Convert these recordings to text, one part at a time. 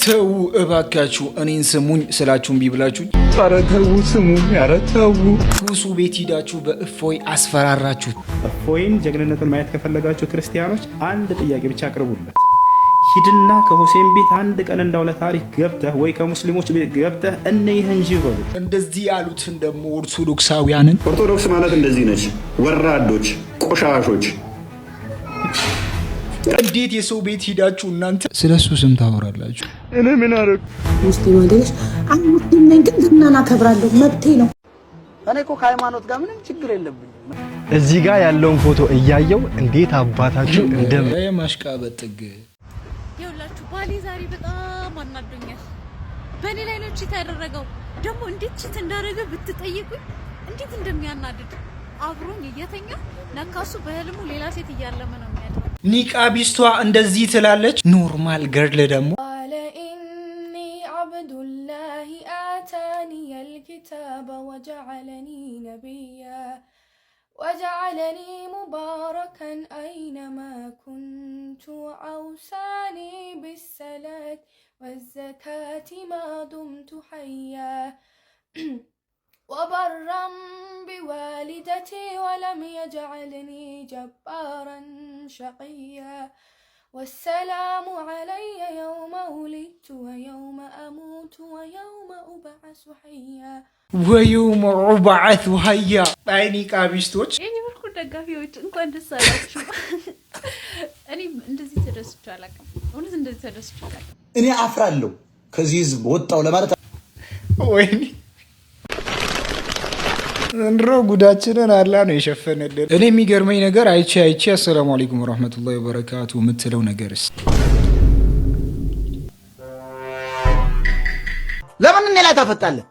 ተው እባካችሁ እኔን ስሙኝ ስላችሁም ቢብላችሁኝ ታረተው ስሙኝ ያረተው ሁሱ ቤት ሂዳችሁ በእፎይ አስፈራራችሁ። እፎይን ጀግንነቱን ማየት ከፈለጋችሁ ክርስቲያኖች አንድ ጥያቄ ብቻ አቅርቡለት። ሂድና ከሁሴን ቤት አንድ ቀን እንዳው ለታሪክ ገብተህ ወይ ከሙስሊሞች ቤት ገብተህ እነይህ እንጂ በሉ። እንደዚህ ያሉትን ደግሞ ኦርቶዶክሳውያንን ኦርቶዶክስ ማለት እንደዚህ ነች፣ ወራዶች፣ ቆሻሾች። እንዴት የሰው ቤት ሂዳችሁ እናንተ ስለሱ ስም ታወራላችሁ? እኔ ምን አረግ ሙስሊም አይደለሽ? አንድ ሙስሊም ነኝ፣ ግን ዝናን አከብራለሁ፣ መብቴ ነው። እኔ እኮ ከሃይማኖት ጋር ምንም ችግር የለብኝም። እዚህ ጋር ያለውን ፎቶ እያየው እንዴት አባታችሁ እንደም ማሽቃበጥ ጥግ ይኸውላችሁ፣ ባሌ ዛሬ በጣም አናዶኛል። በእኔ ላይ ነው ቺት ያደረገው። ደግሞ እንዴት ቺት እንዳደረገ ብትጠይቁኝ እንዴት እንደሚያናድድ አብሮኝ እየተኛ ለካሱ በህልሙ ሌላ ሴት እያለመ ነው የሚያድረው። ኒቃቢስቷ እንደዚህ ትላለች። ኖርማል ገርል ደግሞ ቃለ ኢኒ አብዱላሂ አታኒ አልኪታበ ወጀዐለኒ ነቢያ ወጀዐለኒ ሙባረከን አይነማ ኩንቱ ወአውሳኒ ቢሰላት ወዘካቲ ማ ዱምቱ ሐያ وبرا بوالدتي ولم يجعلني جبارا شقيا والسلام علي يوم ولدت ويوم أموت ويوم أبعث حيا ويوم أبعث حيا عيني كابيستوች እኔ ወርኩ ደጋፊዎች እንኳን ደስ አላችሁ። እኔ እንደዚህ ተደስቼ አላውቅም። እውነት እንደዚህ ተደስቼ አላውቅም። እኔ አፍራለሁ ከዚህ ህዝብ ወጣው ለማለት ወይኔ እንሮ ጉዳችንን አላ ነው የሸፈነልን። እኔ የሚገርመኝ ነገር አይቼ አሰላሙ አለይኩም ወራህመቱላሂ ወበረካቱ የምትለው ነገርስ ለምን እኔ ላይ ታፈጣለህ?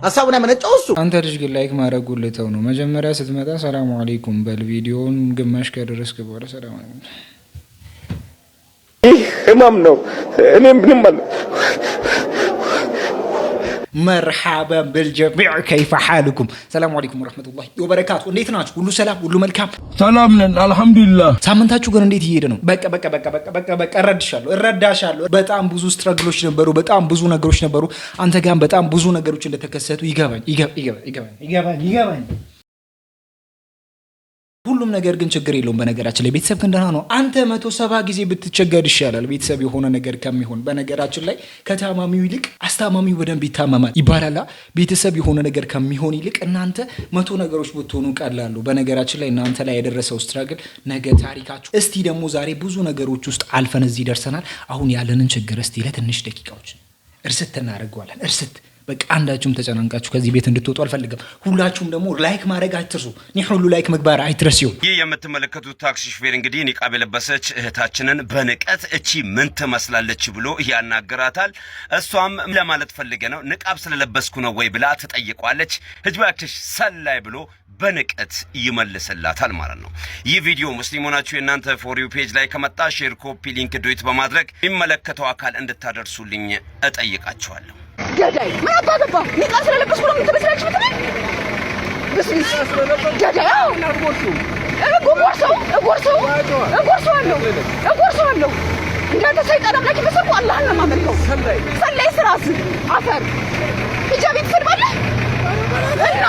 ሀሳቡን ያመነጨው እሱ። አንተ ልጅ ግን ላይክ ማድረጉ ልተው ነው። መጀመሪያ ስትመጣ ሰላሙ አለይኩም በል። ቪዲዮውን ግማሽ ከደረስክ በኋላ ሰላም አለይኩም። ይህ ህመም ነው። እኔ ምንም አለ مرحبا بالجميع كيف حالكم السلام عليكم ورحمه الله وبركاته እንዴት ናችሁ? ሁሉ ሰላም፣ ሁሉ መልካም፣ ሰላም ነን አልহামዱሊላህ። ሳምንታችሁ ግን እንዴት እየሄደ ነው? በቃ እረዳሻለሁ። በጣም ብዙ ስትራግሎች ነበሩ፣ በጣም ብዙ ነገሮች ነበሩ። አንተ ጋር በጣም ብዙ ነገሮች እንደተከሰቱ ይገባኝ። ሁሉም ነገር ግን ችግር የለውም። በነገራችን ላይ ቤተሰብ ግን ደህና ነው። አንተ 170 ጊዜ ብትቸገር ይሻላል ቤተሰብ የሆነ ነገር ከሚሆን። በነገራችን ላይ ከታማሚው ይልቅ አስታማሚው በደንብ ይታመማል ይባላል። ቤተሰብ የሆነ ነገር ከሚሆን ይልቅ እናንተ 100 ነገሮች ብትሆኑ ቀላሉ። በነገራችን ላይ እናንተ ላይ የደረሰው ስትራግል ነገ ታሪካችሁ። እስቲ ደግሞ ዛሬ ብዙ ነገሮች ውስጥ አልፈን እዚህ ደርሰናል። አሁን ያለንን ችግር እስቲ ለትንሽ ደቂቃዎች እርስት እናደርገዋለን። እርስት በቃ አንዳችሁም ተጨናንቃችሁ ከዚህ ቤት እንድትወጡ አልፈልግም። ሁላችሁም ደግሞ ላይክ ማድረግ አትርሱ። ሁሉ ላይክ መግባር አይትረሲው። ይህ የምትመለከቱት ታክሲ ሹፌር እንግዲህ ኒቃብ የለበሰች እህታችንን በንቀት እቺ ምን ትመስላለች ብሎ ያናገራታል። እሷም ለማለት ፈልገ ነው ንቃብ ስለለበስኩ ነው ወይ ብላ ትጠይቋለች። ህጅባክሽ ሰላይ ብሎ በንቀት ይመልስላታል ማለት ነው። ይህ ቪዲዮ ሙስሊሞናችሁ የእናንተ ፎር ዩ ፔጅ ላይ ከመጣ ሼር፣ ኮፒ ሊንክ ዶይት በማድረግ የሚመለከተው አካል እንድታደርሱልኝ እጠይቃችኋለሁ። ገዳይ ምን አባገባ? ንቃብ ስለለበስኩ ነው የምትመስላችሁ? ገዳይ እጎርሰዋለሁ። እንዳንተ ሰይጣን አምላክ ይመስልኩ አላህን ነው የማመልከው። ሰላይ ስራስ አፈር ሂጃብ ትሰድባለህ እና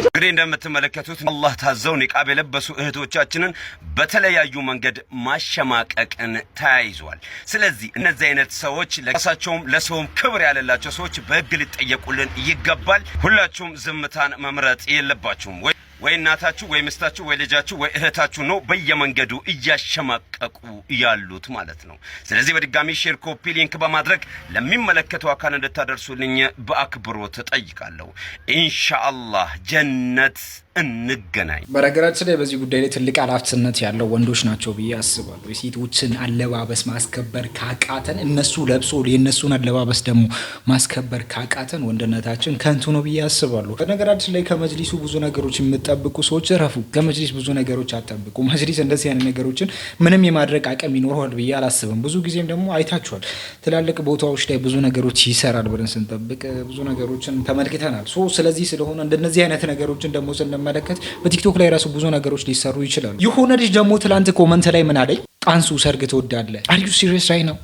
እንግዲህ እንደምትመለከቱት አላህ ታዘው ኒቃብ የለበሱ እህቶቻችንን በተለያዩ መንገድ ማሸማቀቅን ተያይዟል። ስለዚህ እነዚህ አይነት ሰዎች ለራሳቸውም ለሰውም ክብር ያለላቸው ሰዎች በህግ ሊጠየቁልን ይገባል። ሁላችሁም ዝምታን መምረጥ የለባችሁም። ወይ እናታችሁ ወይ ምስታችሁ ወይ ልጃችሁ ወይ እህታችሁ ነው በየመንገዱ እያሸማቀቁ ያሉት ማለት ነው። ስለዚህ በድጋሚ ሼር፣ ኮፒ ሊንክ በማድረግ ለሚመለከተው አካል እንድታደርሱልኝ በአክብሮት ተጠይቃለሁ። ኢንሻአላህ ጀነት እንገናኝ። በነገራችን ላይ በዚህ ጉዳይ ላይ ትልቅ ኃላፊነት ያለው ወንዶች ናቸው ብዬ አስባለሁ። የሴቶችን አለባበስ ማስከበር ካቃተን፣ እነሱ ለብሶ የነሱን አለባበስ ደግሞ ማስከበር ካቃተን ወንድነታችን ከንቱ ነው ብዬ አስባለሁ። በነገራችን ላይ ከመጅሊሱ ብዙ ነገሮች የምትጠብቁ ሰዎች ረፉ። ከመጅሊስ ብዙ ነገሮች አትጠብቁ። መጅሊስ እንደዚህ አይነት ነገሮችን ምንም የማድረግ አቅም ይኖረዋል ብዬ አላስብም። ብዙ ጊዜም ደግሞ አይታችኋል፣ ትላልቅ ቦታዎች ላይ ብዙ ነገሮች ይሰራል ብለን ስንጠብቅ ብዙ ነገሮችን ተመልክተናል። ስለዚህ ስለሆነ እንደነዚህ አይነት ነገሮችን ደግሞ መለከት በቲክቶክ ላይ ራሱ ብዙ ነገሮች ሊሰሩ ይችላሉ። የሆነ ልጅ ደግሞ ትላንት ኮመንት ላይ ምን አለኝ? ቃንሱ ሰርግ ትወዳለህ? አር ዩ ሲሪየስ ራይት ነው?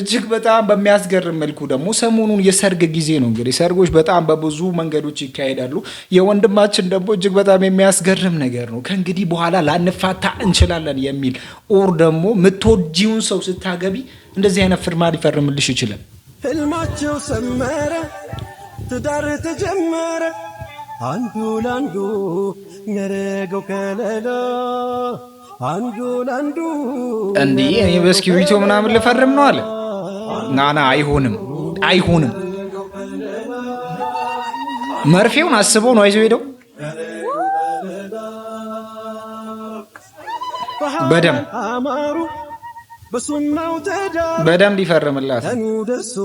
እጅግ በጣም በሚያስገርም መልኩ ደግሞ ሰሞኑን የሰርግ ጊዜ ነው። እንግዲህ ሰርጎች በጣም በብዙ መንገዶች ይካሄዳሉ። የወንድማችን ደግሞ እጅግ በጣም የሚያስገርም ነገር ነው። ከእንግዲህ በኋላ ላንፋታ እንችላለን የሚል ኦር ደግሞ የምትወጂውን ሰው ስታገቢ እንደዚህ አይነት ፍርማ ሊፈርምልሽ ይችላል። ህልማቸው ሰመረ፣ ትዳር ተጀመረ፣ አንዱ ለአንዱ ያረገው ከለላ አንዱ ለአንዱ እንዲህ እኔ በእስክሪብቶ ምናምን ልፈርም ነው አለ። ናና አይሆንም፣ አይሆንም። መርፌውን አስበው ነው አይዞህ ሄደው በደንብ ይፈርምላት። ቀኑ ደርሶ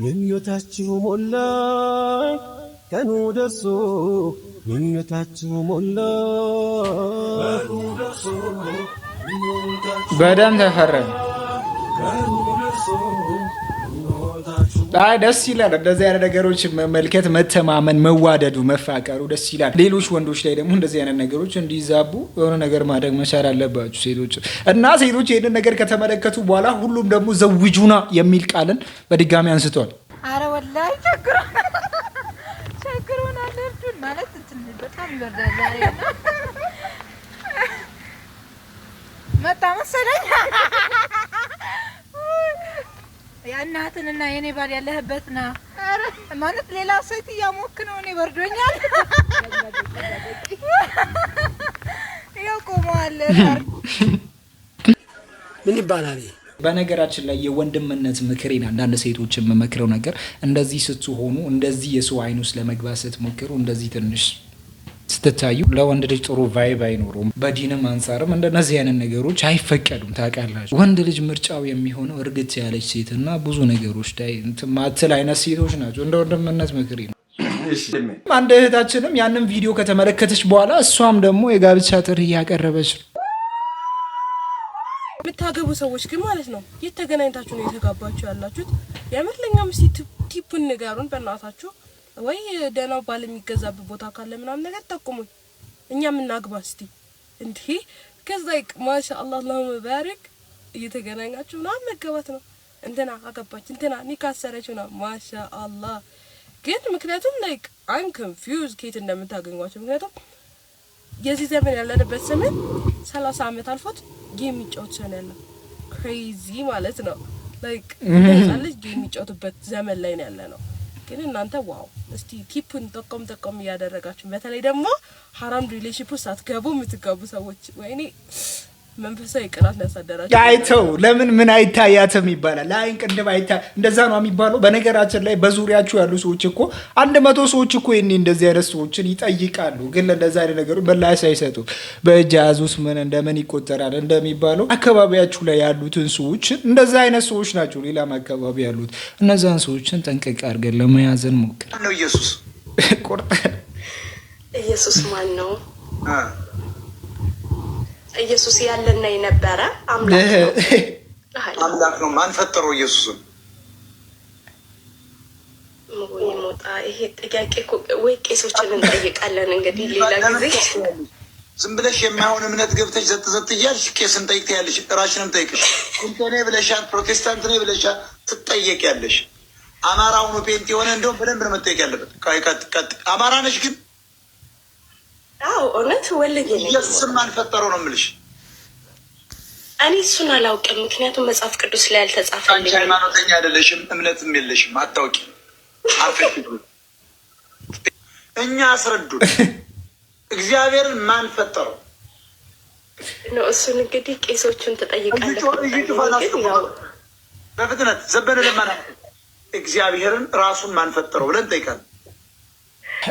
ምኞታችሁ ሞላ፣ ቀኑ ደርሶ ምኞታችሁ ሞላ፣ በደንብ ተፈረመ። አይ ደስ ይላል። እንደዚህ አይነት ነገሮች መመልከት፣ መተማመን፣ መዋደዱ፣ መፋቀሩ ደስ ይላል። ሌሎች ወንዶች ላይ ደግሞ እንደዚህ አይነት ነገሮች እንዲዛቡ የሆነ ነገር ማድረግ መቻል አለባችሁ ሴቶች። እና ሴቶች ይህንን ነገር ከተመለከቱ በኋላ ሁሉም ደግሞ ዘውጁና የሚል ቃልን በድጋሚ አንስቷል። አረ ወላሂ ቸግሮናል። እርዱን ማለት ትንሽ በጣም ይበርዳል። ዛሬ መጣ መሰለኝ የእናትንና የኔ ባል ያለህበት ና ማለት ሌላ ሴት እያሞክ ነው። እኔ በርዶኛል። ያው ቆመዋል። ምን ይባላል? በነገራችን ላይ የወንድምነት ምክሬን አንዳንድ ሴቶች የምመክረው ነገር እንደዚህ ስትሆኑ፣ እንደዚህ የሰው አይን ውስጥ ለመግባት ስትሞክሩ፣ እንደዚህ ትንሽ ስትታዩ ለወንድ ልጅ ጥሩ ቫይብ አይኖሩም። በዲንም አንጻርም እንደነዚህ አይነት ነገሮች አይፈቀዱም። ታውቃላችሁ፣ ወንድ ልጅ ምርጫው የሚሆነው እርግጥ ያለች ሴትና ብዙ ነገሮች ላይ ማትል አይነት ሴቶች ናቸው። እንደ ወንድምነት ምክሬ ነው። አንድ እህታችንም ያንን ቪዲዮ ከተመለከተች በኋላ እሷም ደግሞ የጋብቻ ጥሪ እያቀረበች ነው። የምታገቡ ሰዎች ግን ማለት ነው የት ተገናኝታችሁ ነው የተጋባችሁ ያላችሁት? የምር ለኛም እስቲ ቲፑን ንገሩን በእናታችሁ። ወይ ደህናው ባል የሚገዛበት ቦታ ካለ ምናምን ነገር ጠቁሙኝ፣ እኛም እናግባ እስቲ። እንዴ ከዛ ማሻአላህ አላሁ መባረክ እየተገናኛችሁ ምናምን መገባት ነው። እንትና አገባች እንትና ኒካሰረች ነው ማሻአላህ። ግን ምክንያቱም ላይክ አም ኮንፊውዝ ከየት እንደምታገኟቸው። ምክንያቱም የዚህ ዘመን ያለንበት ዘመን 30 ዓመት አልፎት ጌም የሚጫወት ሰው ነው ያለው። ክሬዚ ማለት ነው። ላይክ ለዛለች ጌም የሚጫወቱበት ዘመን ላይ ነው ያለነው። ግን እናንተ ዋው እስቲ ቲፑን ጠቆም እያደረጋችሁ፣ በተለይ ደግሞ ሐራም ሪሌሽንሺፕ ውስጥ አትገቡ የምትጋቡ ሰዎች ወይኔ መንፈሳዊ ቅናት ያሳደራችሁ። አይተው ለምን ምን አይታያትም ይባላል። ላይን ቅንድብ አይታ እንደዛ ነው የሚባለው። በነገራችን ላይ በዙሪያችሁ ያሉ ሰዎች እኮ 100 ሰዎች እኮ እኔ እንደዚህ አይነት ሰዎችን ይጠይቃሉ። ግን ለእንደዛ አይነት ነገሮች በላሽ አይሰጡ። በእጅ ያዙስ ምን እንደምን ይቆጠራል እንደሚባለው አካባቢያችሁ ላይ ያሉትን ሰዎች እንደዛ አይነት ሰዎች ናቸው። ሌላም አካባቢ ያሉት እነዛን ሰዎችን ጠንቅቅ አድርገን ለመያዝን ሞክር። ማን ነው ኢየሱስ? ኢየሱስ ማን ነው? ኢየሱስ ያለና የነበረ አምላክ ነው። አምላክ ነው። ማን ፈጠረው ኢየሱስን? ወይ ሞጣ፣ ይሄ ጥያቄ ወይ ቄሶችን እንጠይቃለን እንግዲህ ሌላ ጊዜ። ዝም ብለሽ የማይሆን እምነት ገብተሽ ዘጥ እያልሽ ቄስን ጠይቅ ትያለሽ። ራሽንም ጠይቅሽ። እንተኔ ብለሻል፣ ፕሮቴስታንት ነኝ ብለሻል፣ ትጠየቂያለሽ። አማራው ነው ፔንት የሆነ እንደውም በደንብ ነው መጠየቅ ያለበት። ቀጥ አማራ ነሽ ግን አው እውነት ወልዬ ነው። ኢየሱስን ማን ፈጠረው ነው የምልሽ። እኔ እሱን አላውቅም፣ ምክንያቱም መጽሐፍ ቅዱስ ላይ አልተጻፈም። አንቺ ሃይማኖተኛ አይደለሽም፣ እምነትም የለሽም፣ አታውቂም። አፍሽቱ እኛ አስረዱን። እግዚአብሔርን ማን ፈጠረው ነው? እሱን እንግዲህ ቄሶቹን ትጠይቃለህ። በፍጥነት ዘበነ ለማና እግዚአብሔርን ራሱን ማን ፈጠረው ብለን ጠይቃለን።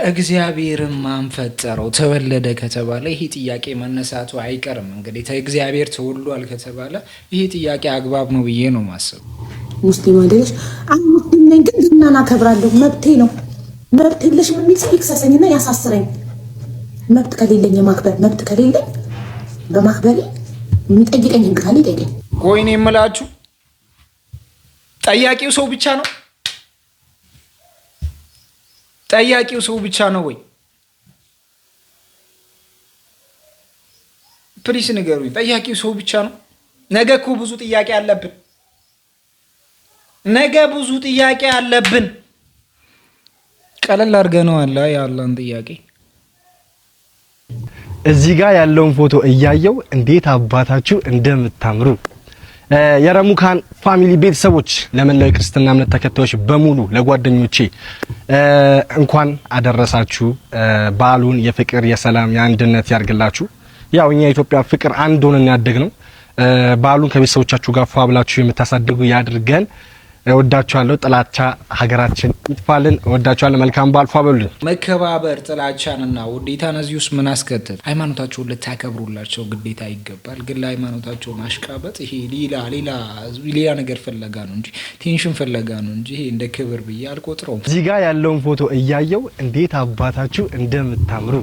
እግዚአብሔርን ማን ፈጠረው ተወለደ ከተባለ ይሄ ጥያቄ መነሳቱ አይቀርም። እንግዲህ እግዚአብሔር ተወልዷል ከተባለ ይሄ ጥያቄ አግባብ ነው ብዬ ነው ማሰብ። ሙስሊም አይደለሽ? አሁን ሙስሊም ነኝ ግን ዝናን አከብራለሁ፣ መብቴ ነው። መብት የለሽም የሚል ሰው ይክሰሰኝና ያሳስረኝ። መብት ከሌለኝ የማክበር መብት ከሌለኝ በማክበሬ የሚጠይቀኝ ህግ ካለ ይጠይቀኝ። ቆይ እኔ የምላችሁ ጠያቂው ሰው ብቻ ነው? ጠያቂው ሰው ብቻ ነው ወይ? ፕሊስ ንገሩኝ። ጠያቂው ሰው ብቻ ነው? ነገ እኮ ብዙ ጥያቄ አለብን። ነገ ብዙ ጥያቄ አለብን። ቀለል አድርገነዋል ያለን ጥያቄ። እዚህ ጋር ያለውን ፎቶ እያየው እንዴት አባታችሁ እንደምታምሩ የረሙካን ፋሚሊ ቤተሰቦች፣ ለመላው ክርስትና እምነት ተከታዮች በሙሉ ለጓደኞቼ እንኳን አደረሳችሁ። በዓሉን የፍቅር የሰላም የአንድነት ያርግላችሁ። ያው እኛ የኢትዮጵያ ፍቅር አንድ ሆነን ያደግነው በዓሉን ከቤተሰቦቻችሁ ጋር ፏ ብላችሁ የምታሳድጉ ያድርገን። እወዳችኋለሁ። ጥላቻ ሀገራችን ይጥፋልን። እወዳችኋለሁ። መልካም በዓል። ፏ በሉልኝ። መከባበር ጥላቻንና ውዴታን እዚህ ውስጥ ምን አስከተል? ሃይማኖታቸውን ልታከብሩላቸው ግዴታ ይገባል። ግን ለሃይማኖታቸው ማሽቃበጥ ይሄ ሌላ ነገር ፍለጋ ነው እንጂ ቴንሽን ፍለጋ ነው እንጂ ይሄ እንደ ክብር ብዬ አልቆጥረውም። እዚህ ጋር ያለውን ፎቶ እያየው እንዴት አባታችሁ እንደምታምሩ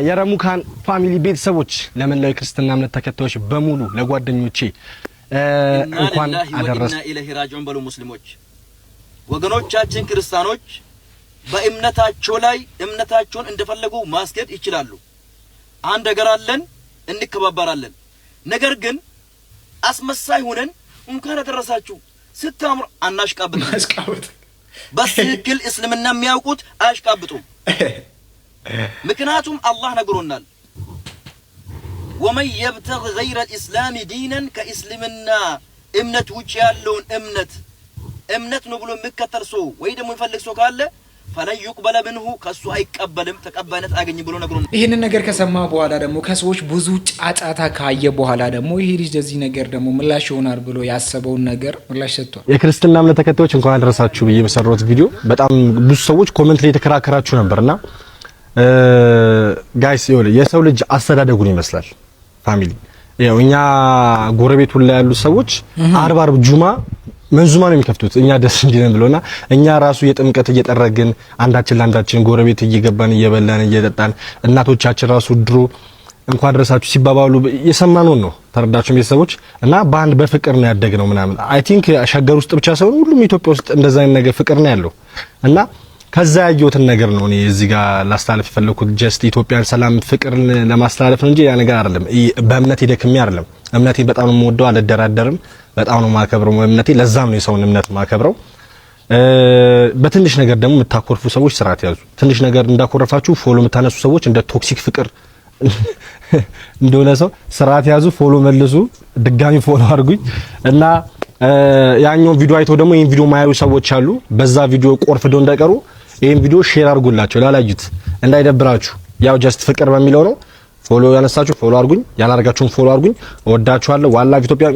የረሙካን ፋሚሊ ቤተሰቦች፣ ለመላው ክርስትና እምነት ተከታዮች በሙሉ ለጓደኞቼ እንኳን አደረሳችሁ። ኢለይሂ ራጂዑን በሉ ሙስሊሞች ወገኖቻችን ክርስቲያኖች በእምነታቸው ላይ እምነታቸውን እንደፈለጉ ማስገድ ይችላሉ። አንድ ነገር አለን፣ እንከባበራለን። ነገር ግን አስመሳይ ሆነን እንኳን አደረሳችሁ ስታምር አናሽቃብጥ። በትክክል እስልምና የሚያውቁት አያሽቃብጡም። ምክንያቱም አላህ ነግሮናል፣ ወመን የብተግ ገይረ ልእስላሚ ዲነን ከእስልምና እምነት ውጭ ያለውን እምነት ነው ብሎ የሚከተል ሰው ወይ ደግሞ የሚፈልግ ሰው ካለ ፈለን ዩቅበለ ምንሁ ከሱ አይቀበልም፣ ተቀባይነት አያገኝም ብሎ ነግሮናል። ይህንን ነገር ከሰማ በኋላ ደግሞ ከሰዎች ብዙ ጫጫታ ካየ በኋላ ደግሞ ይሄ ልጅ ለዚህ ነገር ደግሞ ምላሽ ይሆናል ብሎ ያሰበውን ነገር ምላሽ ሰጥቷል። የክርስትና እምነት ተከታዮች እንኳን አደረሳችሁ ብዬ በሰራሁት ቪዲዮ በጣም ብዙ ሰዎች ኮሜንት ላይ የተከራከራችሁ ነበርና ጋይስ የሰው ልጅ አስተዳደጉን ይመስላል። ፋሚሊ ያው እኛ ጎረቤቱ ላይ ያሉ ሰዎች አርብ ጁማ መንዙማ ነው የሚከፍቱት እኛ ደስ እንዲለን ብሎና እኛ ራሱ የጥምቀት እየጠረግን አንዳችን ለአንዳችን ጎረቤት እየገባን እየበላን እየጠጣን እናቶቻችን ራሱ ድሮ እንኳን አደረሳችሁ ሲባባሉ የሰማነው ነው። ተረዳችሁ ቤተሰቦች? እና በአንድ በፍቅር ነው ያደግነው ምናምን። አይ ቲንክ ሸገር ውስጥ ብቻ ሳይሆን ሁሉም ኢትዮጵያ ውስጥ እንደዛ አይነት ነገር ፍቅር ነው ያለው እና ከዛ ያየሁትን ነገር ነው እኔ እዚህ ጋር ላስተላልፍ የፈለኩት። ጀስት ኢትዮጵያን ሰላም ፍቅርን ለማስተላለፍ ነው እንጂ ያ ነገር አይደለም። በእምነቴ ደክሜ አይደለም። እምነቴን በጣም ነው የምወደው፣ አልደራደርም። በጣም ነው ማከብረው እምነቴ። ለዛም ነው የሰውን እምነት ማከብረው። በትንሽ ነገር ደግሞ የምታኮርፉ ሰዎች ስርዓት ያዙ። ትንሽ ነገር እንዳኮረፋችሁ ፎሎ የምታነሱ ሰዎች እንደ ቶክሲክ ፍቅር እንደሆነ ሰው ስርዓት ያዙ። ፎሎ መልሱ፣ ድጋሚ ፎሎ አድርጉኝ እና ያኛው ቪዲዮ አይተው ደግሞ ይሄን ቪዲዮ ማያዩ ሰዎች አሉ። በዛ ቪዲዮ ቆርፍዶ እንዳይቀሩ ይሄን ቪዲዮ ሼር አድርጉላቸው ላላዩት እንዳይደብራችሁ። ያው ጀስት ፍቅር በሚለው ነው። ፎሎ ያነሳችሁ ፎሎ አድርጉኝ፣ ያላረጋችሁም ፎሎ አድርጉኝ። እወዳችኋለሁ። ዋላ ኢትዮጵያ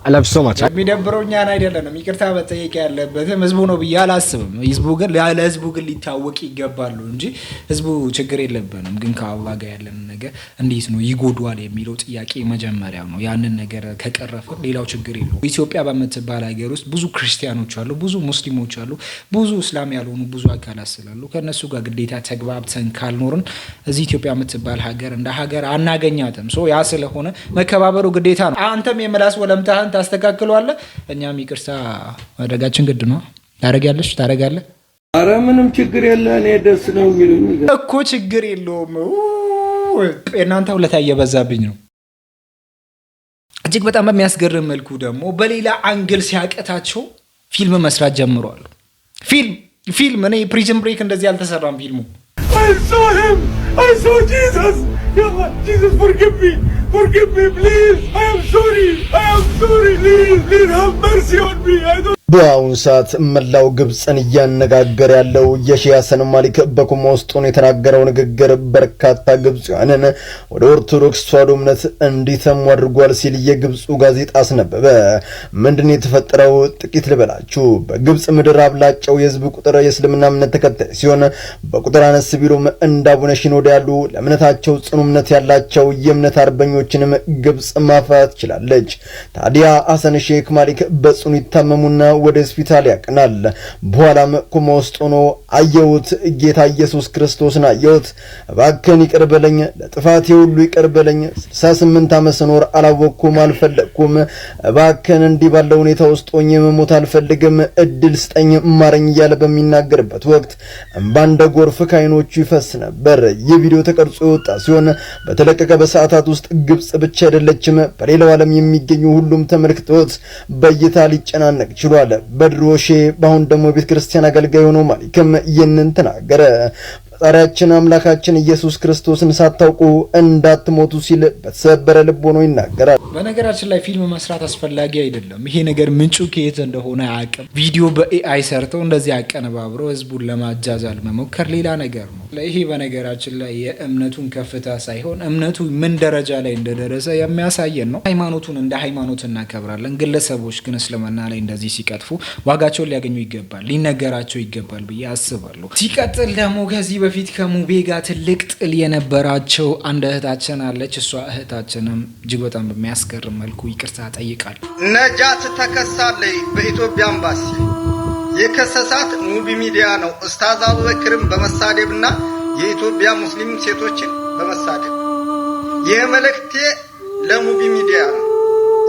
አላፍ ሶ ማች የሚደብረው እኛን አይደለም። ይቅርታ መጠየቅ ያለበትም ህዝቡ ነው ብዬ አላስብም። ህዝቡ ግን ለህዝቡ ግን ሊታወቅ ይገባሉ እንጂ ህዝቡ ችግር የለብንም። ግን ከአላህ ጋር ያለን ነገር እንዴት ነው ይጎዷል የሚለው ጥያቄ መጀመሪያው ነው። ያንን ነገር ከቀረፈ ሌላው ችግር የለው። ኢትዮጵያ በምትባል ሀገር ውስጥ ብዙ ክርስቲያኖች አሉ፣ ብዙ ሙስሊሞች አሉ፣ ብዙ እስላም ያልሆኑ ብዙ አካላት ስላሉ ከነሱ ጋር ግዴታ ተግባብተን ካልኖርን እዚህ ኢትዮጵያ የምትባል ሀገር እንደ ሀገር አናገኛትም። ሶ ያ ስለሆነ መከባበሩ ግዴታ ነው። አንተም የምላስ ወለምታህን ታስተካክለዋለህ፣ እኛም ይቅርታ ማድረጋችን ግድ ነው። ታረጋለህ? አረ ምንም ችግር የለ። እኔ ደስ ነው የሚሉኝ እኮ ችግር የለውም። እናንተ ሁለታ እየበዛብኝ ነው። እጅግ በጣም በሚያስገርም መልኩ ደግሞ በሌላ አንግል ሲያቀታቸው ፊልም መስራት ጀምረዋል። ፊልም እኔ ፕሪዝን ብሬክ እንደዚህ አልተሰራም ፊልሙ። I saw Jesus. Jesus, forgive me, please. I am sorry. Please have mercy on me. በአሁኑ ሰዓት መላው ግብፅን እያነጋገረ ያለው የሺህ ሐሰን ማሊክ በኩማ ውስጥ ሆኖ የተናገረው ንግግር በርካታ ግብፃውያንን ወደ ኦርቶዶክስ ተዋሕዶ እምነት እንዲተሙ አድርጓል ሲል የግብፁ ጋዜጣ አስነበበ። ምንድነው የተፈጠረው? ጥቂት ልበላችሁ። በግብፅ ምድር አብላጫው የህዝብ ቁጥር የእስልምና እምነት ተከታይ ሲሆን በቁጥር አነስ ቢሉም እንደ አቡነ ሺኖዳ ያሉ ለእምነታቸው ጽኑ እምነት ያላቸው የእምነት አርበኞችንም ግብፅ ማፍራት ችላለች። ታዲያ ሐሰን ሼክ ማሊክ በጽኑ ይታመሙና ወደ ሆስፒታል ያቀናል። በኋላም ኮማ ውስጥ ሆኖ አየሁት፣ ጌታ ኢየሱስ ክርስቶስን አየሁት። እባክህን ይቅር በለኝ፣ ለጥፋቴ ሁሉ ይቅር በለኝ። 68 ዓመት ስኖር አላወቅኩም፣ አልፈለግኩም። እባክህን እንዲህ ባለው ሁኔታ ውስጥ ሆኜ መሞት አልፈልግም፣ እድል ስጠኝ፣ ማረኝ እያለ በሚናገርበት ወቅት እንባ እንደ ጎርፍ ከዓይኖቹ ይፈስ ነበር። ይህ ቪዲዮ ተቀርጾ የወጣ ሲሆን በተለቀቀ በሰዓታት ውስጥ ግብጽ ብቻ አይደለችም፣ በሌላው ዓለም የሚገኙ ሁሉም ተመልክተውት በእይታ ሊጨናነቅ ችሏል። በድሮሼ በአሁን ደግሞ የቤተ ክርስቲያን አገልጋይ ሆኖ ማሊክም ይህንን ተናገረ። ፈጣሪያችን አምላካችን ኢየሱስ ክርስቶስን ሳታውቁ እንዳትሞቱ ሲል በተሰበረ ልብ ሆኖ ይናገራል። በነገራችን ላይ ፊልም መስራት አስፈላጊ አይደለም። ይሄ ነገር ምንጩ ከየት እንደሆነ አያውቅም። ቪዲዮ በኤአይ ሰርተው እንደዚህ አቀነባብረው ህዝቡን ለማጃጃል መሞከር ሌላ ነገር ነው። ይሄ በነገራችን ላይ የእምነቱን ከፍታ ሳይሆን እምነቱ ምን ደረጃ ላይ እንደደረሰ የሚያሳየን ነው። ሃይማኖቱን እንደ ሃይማኖት እናከብራለን። ግለሰቦች ግን እስልምና ላይ እንደዚህ ሲቀጥፉ ዋጋቸውን ሊያገኙ ይገባል፣ ሊነገራቸው ይገባል ብዬ አስባለሁ። ሲቀጥል ደግሞ ከዚህ በፊት ከሙቤ ጋር ትልቅ ጥል የነበራቸው አንድ እህታችን አለች። እሷ እህታችንም እጅግ በጣም በሚያስገርም መልኩ ይቅርታ ጠይቃል። ነጃት ተከሳለች በኢትዮጵያ ኤምባሲ። የከሰሳት ሙቢ ሚዲያ ነው። ኡስታዝ አቡበክርን በመሳደብና የኢትዮጵያ ሙስሊም ሴቶችን በመሳደብ። ይህ መልእክቴ ለሙቢ ሚዲያ ነው።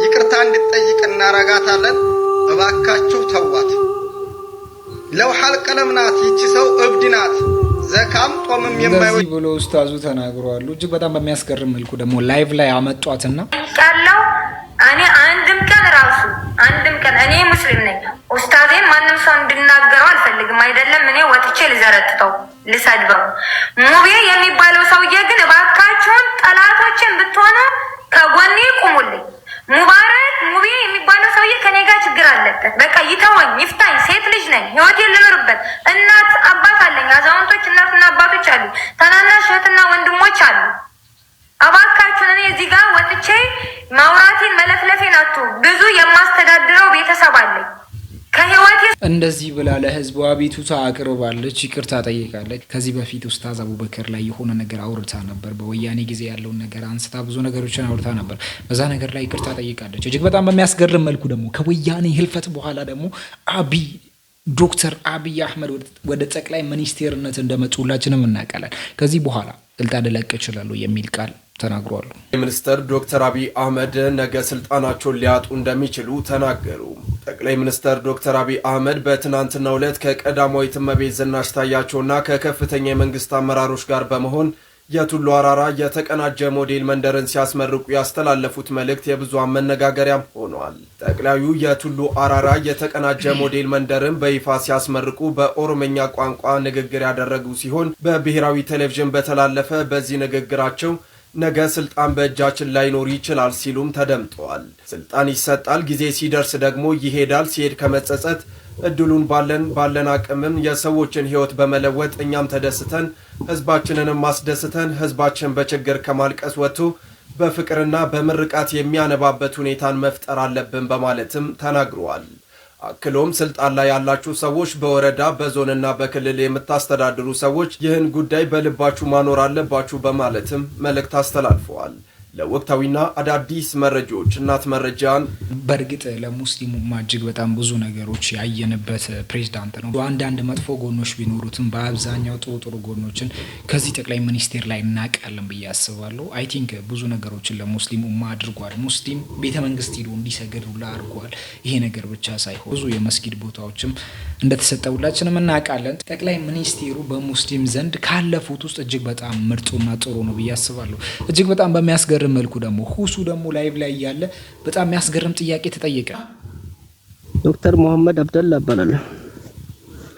ይቅርታ እንድትጠይቅ እናረጋታለን። እባካችሁ ተዋት። ለውሐል ቀለም ናት። ይቺ ሰው እብድ ናት። ዘካም ጦምም እንደዚህ ብሎ ኡስታዙ ተናግረዋል። እጅግ በጣም በሚያስገርም መልኩ ደግሞ ላይቭ ላይ አመጧትና ያለው እኔ አንድም ቀን እኔ ሙስሊም ነኝ። ኡስታዜን ማንም ሰው እንድናገረው አልፈልግም። አይደለም እኔ ወጥቼ ልዘረጥተው ልሰድበው። ሙቤ የሚባለው ሰውዬ ግን እባካችሁን ጠላቶችን ብትሆኑ ከጎኔ ቁሙልኝ። ሙባረክ ሙቤ የሚባለው ሰውዬ ከኔ ጋር ችግር አለበት። በቃ ይተወኝ፣ ይፍታኝ። ሴት ልጅ ነኝ፣ ህይወቴን ልኖርበት። እናት አባት አለኝ፣ አዛውንቶች እናትና አባቶች አሉ፣ ታናናሽ እህትና ወንድሞች አሉ። እባካችሁን እኔ እዚህ ጋር ወጥቼ ማውራቴን መለፍለፌን አቱ ብዙ የማስተዳድረው ቤተሰብ አለኝ። ከህይወቴ እንደዚህ ብላ ለህዝቡ አቤቱታ አቅርባለች፣ ይቅርታ ጠይቃለች። ከዚህ በፊት ኡስታዝ አቡበከር ላይ የሆነ ነገር አውርታ ነበር። በወያኔ ጊዜ ያለውን ነገር አንስታ ብዙ ነገሮችን አውርታ ነበር። በዛ ነገር ላይ ይቅርታ ጠይቃለች። እጅግ በጣም በሚያስገርም መልኩ ደግሞ ከወያኔ ህልፈት በኋላ ደግሞ ዶክተር አብይ አህመድ ወደ ጠቅላይ ሚኒስቴርነት እንደመጡ ሁላችንም እናውቃለን። ከዚህ በኋላ ስልጣን ልለቅ ይችላሉ የሚል ቃል ተናግሯል። ሚኒስትር ዶክተር አብይ አህመድ ነገ ስልጣናቸውን ሊያጡ እንደሚችሉ ተናገሩ። ጠቅላይ ሚኒስትር ዶክተር አብይ አህመድ በትናንትናው ዕለት ከቀዳማዊት እመቤት ዝናሽ ታያቸውና ከከፍተኛ የመንግስት አመራሮች ጋር በመሆን የቱሉ አራራ የተቀናጀ ሞዴል መንደርን ሲያስመርቁ ያስተላለፉት መልእክት የብዙሃን መነጋገሪያም ሆኗል። ጠቅላዩ የቱሉ አራራ የተቀናጀ ሞዴል መንደርን በይፋ ሲያስመርቁ በኦሮምኛ ቋንቋ ንግግር ያደረጉ ሲሆን በብሔራዊ ቴሌቪዥን በተላለፈ በዚህ ንግግራቸው ነገ ስልጣን በእጃችን ላይኖር ይችላል ሲሉም ተደምጠዋል። ስልጣን ይሰጣል፣ ጊዜ ሲደርስ ደግሞ ይሄዳል። ሲሄድ ከመጸጸት እድሉን ባለን አቅምም የሰዎችን ህይወት በመለወጥ እኛም ተደስተን ህዝባችንንም ማስደስተን ህዝባችን በችግር ከማልቀስ ወጥቶ በፍቅርና በምርቃት የሚያነባበት ሁኔታን መፍጠር አለብን በማለትም ተናግረዋል። አክሎም ስልጣን ላይ ያላችሁ ሰዎች በወረዳ በዞንና በክልል የምታስተዳድሩ ሰዎች ይህን ጉዳይ በልባችሁ ማኖር አለባችሁ በማለትም መልእክት አስተላልፈዋል። ለወቅታዊና አዳዲስ መረጃዎች እናት መረጃን በእርግጥ ለሙስሊሙ እጅግ በጣም ብዙ ነገሮች ያየንበት ፕሬዝዳንት ነው። አንዳንድ መጥፎ ጎኖች ቢኖሩትም በአብዛኛው ጥሩ ጎኖችን ከዚህ ጠቅላይ ሚኒስቴር ላይ እናውቃለን ብዬ አስባለሁ። አይ ቲንክ ብዙ ነገሮችን ለሙስሊሙ አድርጓል። ሙስሊም ቤተ መንግስት ሄዶ እንዲሰግድ ሁላ አድርጓል። ይሄ ነገር ብቻ ሳይሆን ብዙ የመስጊድ ቦታዎችም እንደተሰጠ ሁላችንም እናውቃለን። ጠቅላይ ሚኒስቴሩ በሙስሊም ዘንድ ካለፉት ውስጥ እጅግ በጣም ምርጡና ጥሩ ነው ብዬ አስባለሁ። እጅግ በጣም በሚያስገርም መልኩ ደግሞ ሁሱ ደግሞ ላይቭ ላይ ያለ በጣም የሚያስገርም ጥያቄ ተጠየቀ። ዶክተር መሐመድ አብደላ እባላለሁ።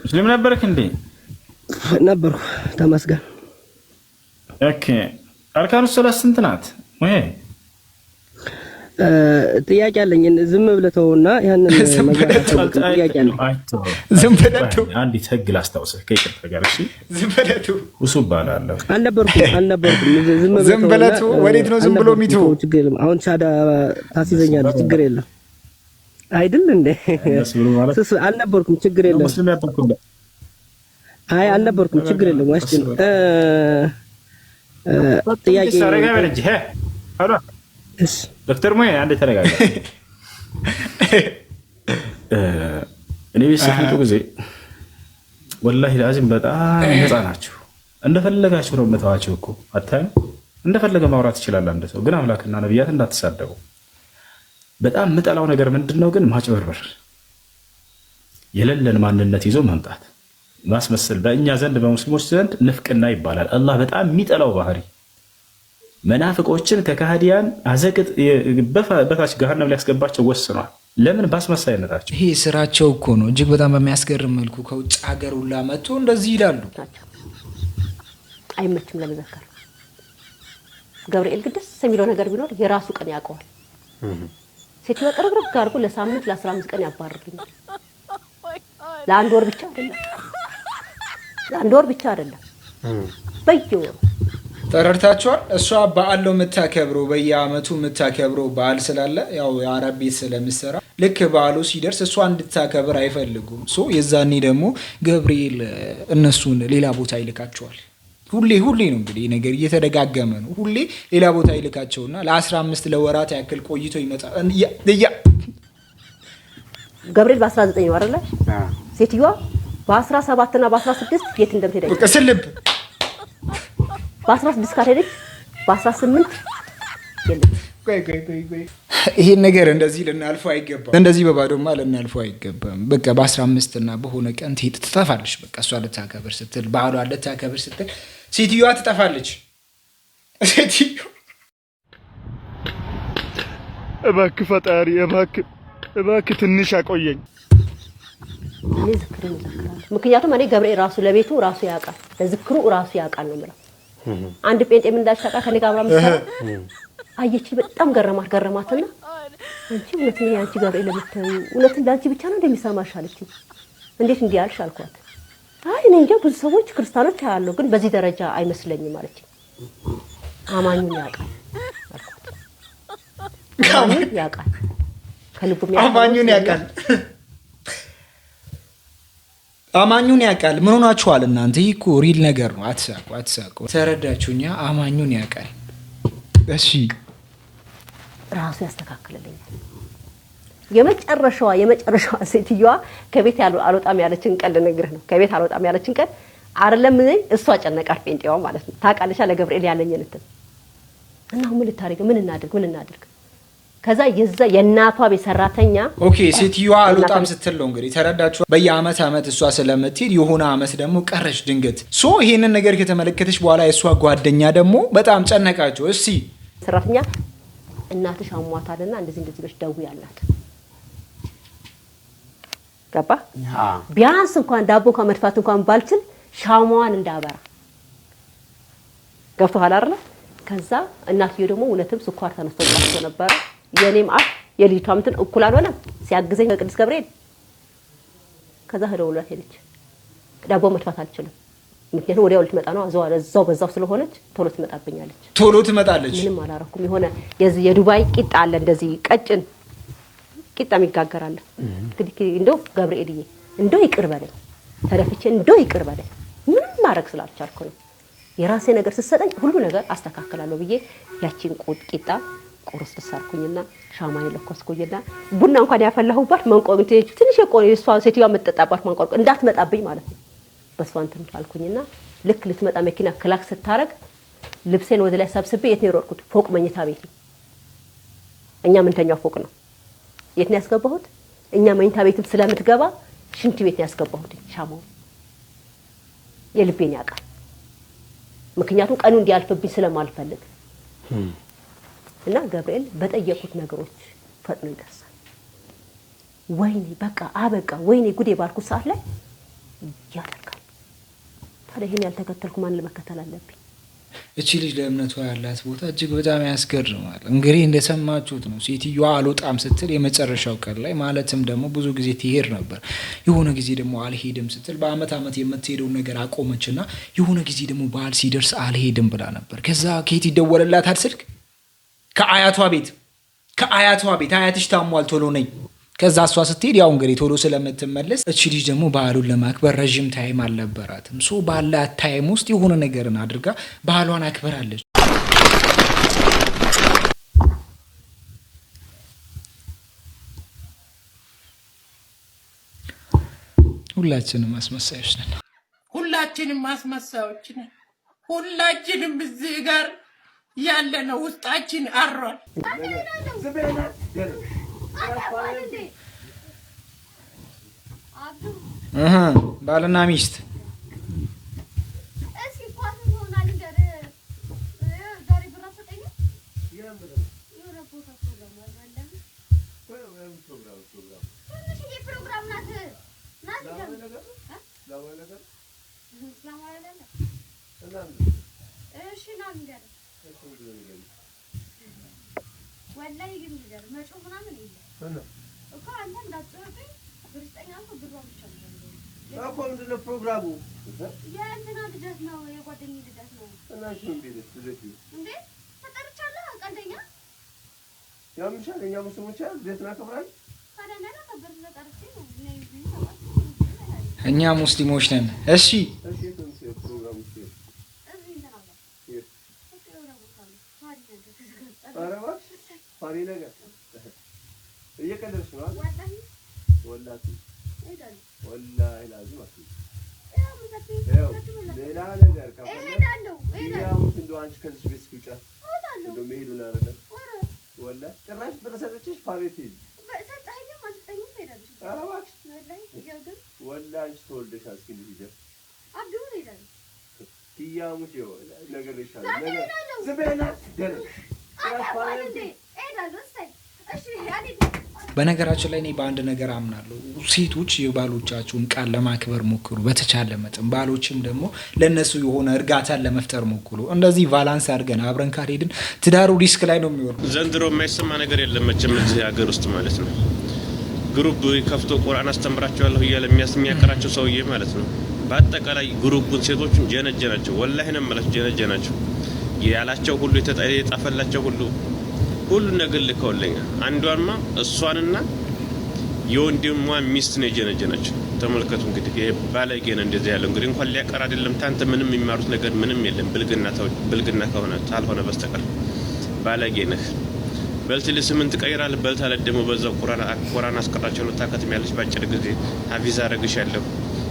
ሙስሊም ነበርክ እንዴ? ነበርኩ፣ ተመስገን። ኦኬ፣ አርካኑ ሰላት ስንት ናት? ወይ ጥያቄ አለኝ። ዝም ብለህ ተውና ያንን ጥያቄ ነው። ዝም ብለህ ተው። አንዲት ህግ ላስታውስህ ከይቅርታ ጋር እሺ። ዝም ብለህ ተው። ውሱ ባላለሁ አልነበርኩም። ዝም ብለህ ተው። ወዴት ነው ዝም ብሎ የሚተው? ችግር የለም። አሁን ሻዳ ታስይዘኛለህ። ችግር የለም አይደል እንዴ? አልነበርኩም። ችግር የለም። ሙስሊም ያጠቁኝ። አይ አልነበርኩም። ችግር የለም። ዋሽን ጥያቄ ሰረጋ በልጅ ሄሎ ዶክተር ሞይ አንዴ ተረጋጋ። እኔ ቤት ስትመጡ ጊዜ ወላሂ ላዚም በጣም ነፃ ናችሁ። እንደፈለጋችሁ ነው የምተዋችሁ እኮ አታዩ። እንደፈለገ ማውራት ይችላል አንድ ሰው። ግን አምላክና ነብያት እንዳትሳደቡ። በጣም የምጠላው ነገር ምንድነው ግን ማጭበርበር፣ የሌለን ማንነት ይዞ መምጣት፣ ማስመሰል። በእኛ ዘንድ በሙስሊሞች ዘንድ ንፍቅና ይባላል። አላህ በጣም የሚጠላው ባህሪ መናፍቆችን ከካህዲያን አዘቅጥ በታች ገሃነም ሊያስገባቸው ወስኗል። ለምን? ባስመሳይነታቸው። ይሄ ስራቸው እኮ ነው። እጅግ በጣም በሚያስገርም መልኩ ከውጭ ሀገር ሁላ መጥቶ እንደዚህ ይላሉ። አይመችም ለመዘከር። ገብርኤል ግን ደስ የሚለው ነገር ቢኖር የራሱ ቀን ያውቀዋል። ሴትዮዋ ቅርብርብ ጋር አድርጎ ለሳምንት ለ15 ቀን ያባርርልኛል። ለአንድ ወር ብቻ አይደለም፣ ለአንድ ወር ብቻ አይደለም፣ በየወሩ ተረድታችኋል። እሷ በዓል ነው የምታከብረው፣ በየአመቱ የምታከብረው በዓል ስላለ ያው የአረብ ቤት ስለምትሰራ ልክ በዓሉ ሲደርስ እሷ እንድታከብር አይፈልጉም። ሶ የዛኔ ደግሞ ገብርኤል እነሱን ሌላ ቦታ ይልካቸዋል። ሁሌ ነው እንግዲህ ነገር እየተደጋገመ ነው። ሁሌ ሌላ ቦታ ይልካቸውና ለ15 ለወራት ያክል ቆይቶ ይመጣል። ገብርኤል በ19 ነው አይደል? ሴትዮዋ በ17 እና በ16 የት እንደምትሄድ በቃ ስልብ በ16 ካልሄደች በ18 የለም። ይሄን ነገር እንደዚህ ልናልፈው አይገባም። እንደዚህ በባዶማ ልናልፈው አይገባም። በቃ በ15 እና በሆነ ቀን ትጠፋለች። በቃ እሷ ልታከብር ስትል ባህሏ ልታከብር ስትል ሴትዮዋ ትጠፋለች። እባክህ ፈጣሪ እባክህ ትንሽ አቆየኝ። እኔ ዝክርን እዘክራለሁ። ምክንያቱም እኔ ገብርኤል ራሱ ለቤቱ ራሱ ያውቃል፣ ለዝክሩ ራሱ ያውቃል ነው የምለው። አንድ ጴንጤ ምን እንዳልሻቃ ከኔ ጋር አብራ መስራት አየች። በጣም ገረማትና አንቺ እውነትን ያንቺ ገብርኤል ለምትዩ እውነትን ላንቺ ብቻ ነው እንደሚሰማሽ አለችኝ። እንዴት እንዲህ አልሽ አልኳት። አይ እኔ እንጃ ብዙ ሰዎች ክርስቲያኖች ያለው ግን በዚህ ደረጃ አይመስለኝም አለችኝ። አማኙን ያውቃል አልኳት። አማኙን ያውቃል፣ ከልቡም ያውቃል። አማኙን ያውቃል። ምን ሆናችኋል እናንተ? ይሄ እኮ ሪል ነገር ነው። አትሳቁ። ተረዳችሁኛ? አማኙን ያውቃል። እሺ ራሱ ያስተካክልልኛል። የመጨረሻዋ ሴትዮዋ ከቤት አልወጣም ያለችን ቀን ልነግርህ ነው። ከቤት አልወጣም ያለችን ቀን አይደለም እሷ ጨነቃት፣ ጴንጤዋ ማለት ነው። ታውቃለች ለገብርኤል ያለኝን እንትን እና ምን ልታደርግ ምን እናድርግ ከዛ የእናቷ ቤት ሰራተኛ ኦኬ፣ ሴትዮዋ አልወጣም ስትል ነው እንግዲህ ተረዳችሁ። በየአመት እሷ ስለምትሄድ የሆነ አመት ደግሞ ቀረች ድንገት። ሶ ይሄንን ነገር ከተመለከተች በኋላ የእሷ ጓደኛ ደግሞ በጣም ጨነቃቸው። እሺ ሰራተኛ እናትሽ አሟታልና እንደዚህ ብለሽ ደውዪ አላት። ገባ? ቢያንስ እንኳን ዳቦ ከመድፋት እንኳን ባልችል ሻማዋን እንዳበራ ገብቶሃል አይደል? ከዛ እናትዬው ደግሞ እውነትም ስኳር ተነስቶባቸው ነበር። የኔም አፍ የልጅቷም እንትን እኩል አልሆነም ሲያግዘኝ ከቅዱስ ገብርኤል። ከዛ ሄደውላት ሄደች። ዳቦ መድፋት አልችልም፣ ምክንያቱም ወዲያው ልትመጣ ነው። በዛው ስለሆነች ቶሎ ትመጣለች። ምንም አላረኩም። የሆነ የዱባይ ቂጣ አለ እንደዚህ ቀጭን ቂጣ የሚጋገራለ። እንግዲህ እንደው ገብርኤልዬ እንደው ይቅር በለኝ፣ ተደፍቼ እንደው ይቅር በለኝ። ምንም ማድረግ ስላልቻልኩ ነው። የራሴ ነገር ስትሰጠኝ ሁሉ ነገር አስተካክላለሁ ብዬ ያቺን ቂጣ ቁርስ ተሳርኩኝና ሻማዬ ለኮስኩኝና ቡና እንኳን ያፈላሁባት መንቆቅ ትንሽ የሷ ሴትዮዋ የምትጠጣባት መንቆቅ እንዳትመጣብኝ ማለት ነው። በሷ እንትን አልኩኝና ልክ ልትመጣ መኪና ክላክ ስታረግ ልብሴን ወደ ላይ ሰብስቤ የት ነው የሮጥኩት? ፎቅ መኝታ ቤት። እኛ ምንተኛው ፎቅ ነው። የት ነው ያስገባሁት? እኛ መኝታ ቤትም ስለምትገባ ሽንት ቤት ነው ያስገባሁት። ሻማው የልቤን ያውቃል። ምክንያቱም ቀኑ እንዲያልፍብኝ ስለማልፈልግ እና ገብርኤል በጠየቁት ነገሮች ፈጥኖ ይደርሳል። ወይኔ በቃ አበቃ፣ ወይኔ ጉዴ ባልኩት ሰዓት ላይ ያደርጋል። ታዲያ ይሄን ያልተከተልኩ ማን ለመከተል አለብኝ? እቺ ልጅ ለእምነቷ ያላት ቦታ እጅግ በጣም ያስገርማል። እንግዲህ እንደሰማችሁት ነው። ሴትዮዋ አልወጣም ስትል የመጨረሻው ቀን ላይ ማለትም ደግሞ ብዙ ጊዜ ትሄድ ነበር። የሆነ ጊዜ ደግሞ አልሄድም ስትል በአመት የምትሄደውን ነገር አቆመችና የሆነ ጊዜ ደግሞ በዓል ሲደርስ አልሄድም ብላ ነበር። ከዛ ከየት ይደወልላታል ስልክ? ከአያቷ ቤት አያትሽ ታሟል ቶሎ ነኝ። ከዛ እሷ ስትሄድ ያው እንግዲህ ቶሎ ስለምትመለስ እቺ ልጅ ደግሞ በዓሉን ለማክበር ረዥም ታይም አልነበራትም። ሶ ባላት ታይም ውስጥ የሆነ ነገርን አድርጋ በዓሏን አክብራለች። ሁላችንም አስመሳዮች ነን። ሁላችንም አስመሳዮች ነን። ሁላችንም እዚህ ጋር ያለነው ውስጣችን አሯል። ባልና ሚስት ፕሮግራሙ የእንትና ልደት ነው፣ የጓደኛዬ ልደት ነው። እና እሺ እንዴ ተጠርቻለሁ። ቀልደኛ ያምሻል። እኛ ሙስሊሞች ልደት እናከብራለን። እኛ ሙስሊሞች ነን። እሺ ፕሮግራሙ ፋሪ ነገር እየቀለድሽ ነው አይደል? ወላሂ ላዚም ሌላ ነገር እንደው አንቺ ከዚህ ቤት እስኪውጫ እንደው መሄዱን አይደለም ወላሂ ጭራሽ በተሰጠችሽ ፋሬት ሂድ ወላሂ አንቺ ተወልደሻል። እስኪ ልጅ ኪያሙሽ ነገር ይሻላል ነገር ዝበና ደረ በነገራችን ላይ እኔ በአንድ ነገር አምናለሁ። ሴቶች የባሎቻችሁን ቃል ለማክበር ሞክሩ በተቻለ መጠን። ባሎችም ደግሞ ለነሱ የሆነ እርጋታን ለመፍጠር ሞክሩ። እንደዚህ ቫላንስ አድርገን አብረን ካልሄድን ትዳሩ ሪስክ ላይ ነው የሚወርደው። ዘንድሮ የማይሰማ ነገር የለም መቼም እዚህ ሀገር ውስጥ ማለት ነው። ግሩፕ ከፍቶ ቁርአን አስተምራቸዋለሁ እያለ የሚያቀራቸው ሰውዬ ማለት ነው። በአጠቃላይ ግሩፑን ሴቶችን ጀነጀናቸው። ወላሂ ነው የምላቸው ጀነጀናቸው። ያላቸው ሁሉ የጣፈላቸው ሁሉ ነገር ልከውልኛል። አንዷንማ እሷንና የወንድሟ ሚስት ነው የጀነጀናቸው። ተመልከቱ እንግዲህ ይሄ ባለጌ ነው እንደዚህ ያለው። እንግዲህ እንኳን ሊያቀር አይደለም ታንተ ምንም የሚማሩት ነገር ምንም የለም። ብልግና ከሆነ ታልሆነ በስተቀር ባለጌ ነህ። በልት ለስምንት ቀይራል በልት አለ ደግሞ በዛው ቁርአን አስቀራቸው ነው ታከትም ያለች ባጭር ጊዜ ሀፊዝ አረግሻለሁ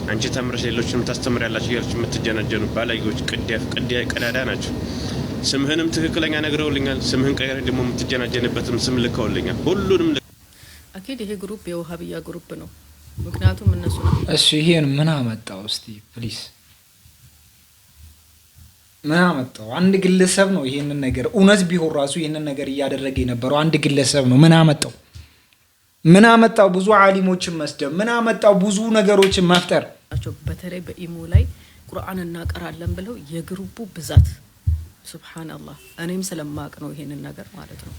አንቺ ተምረሽ ሌሎችንም ታስተምሪያላችሁ እያለች የምትጀነጀኑ ባለጌዎች ቅዲያ ቀዳዳ ናቸው። ስምህንም ትክክለኛ ነግረውልኛል። ስምህን ቀይረ ደግሞ የምትጀናጀንበትም ስም ልከውልኛል። ሁሉንም አኪድ ይሄ ግሩፕ የውሃብያ ግሩፕ ነው። ምክንያቱም እነሱ ነው። እሺ ይሄን ምን አመጣው? እስቲ ፕሊስ ምን አመጣው? አንድ ግለሰብ ነው ይሄንን ነገር እውነት ቢሆን ራሱ ይሄንን ነገር እያደረገ የነበረው አንድ ግለሰብ ነው። ምን አመጣው? ምን አመጣው? ብዙ ዓሊሞችን መስደብ ምን አመጣው? ብዙ ነገሮችን መፍጠር። በተለይ በኢሞ ላይ ቁርአን እናቀራለን ብለው የግሩፑ ብዛት ሱብሃንአላህ እኔም ስለማቅ ነው ይሄንን ነገር ማለት ነው።